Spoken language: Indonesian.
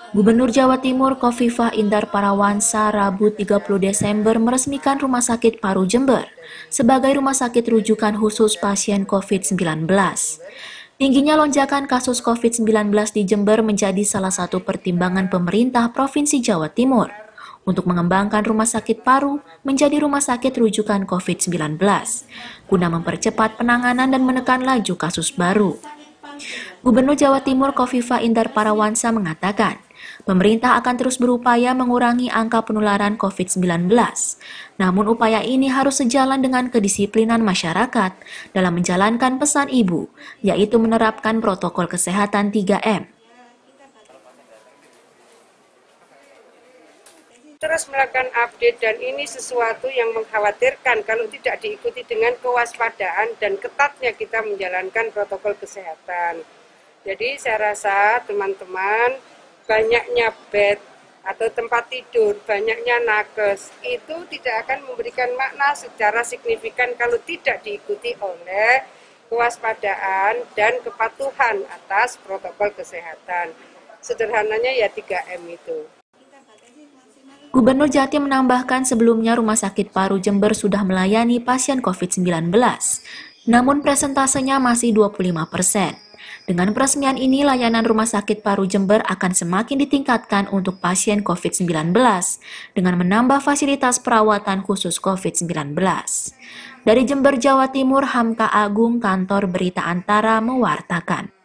Gubernur Jawa Timur Khofifah Indar Parawansa Rabu 30 Desember meresmikan Rumah Sakit Paru Jember sebagai rumah sakit rujukan khusus pasien COVID-19. Tingginya lonjakan kasus COVID-19 di Jember menjadi salah satu pertimbangan pemerintah Provinsi Jawa Timur untuk mengembangkan rumah sakit paru menjadi rumah sakit rujukan COVID-19, guna mempercepat penanganan dan menekan laju kasus baru. Gubernur Jawa Timur Khofifah Indar Parawansa mengatakan, pemerintah akan terus berupaya mengurangi angka penularan COVID-19. Namun upaya ini harus sejalan dengan kedisiplinan masyarakat dalam menjalankan pesan Ibu, yaitu menerapkan protokol kesehatan 3M. Terus melakukan update dan ini sesuatu yang mengkhawatirkan kalau tidak diikuti dengan kewaspadaan dan ketatnya kita menjalankan protokol kesehatan. Jadi saya rasa teman-teman banyaknya bed atau tempat tidur, banyaknya nakes itu tidak akan memberikan makna secara signifikan kalau tidak diikuti oleh kewaspadaan dan kepatuhan atas protokol kesehatan. Sederhananya ya 3M itu. Gubernur Jatim menambahkan sebelumnya Rumah Sakit Paru Jember sudah melayani pasien COVID-19, namun presentasenya masih 25%. Dengan peresmian ini, layanan Rumah Sakit Paru Jember akan semakin ditingkatkan untuk pasien COVID-19 dengan menambah fasilitas perawatan khusus COVID-19. Dari Jember, Jawa Timur, Hamka Agung, Kantor Berita Antara mewartakan.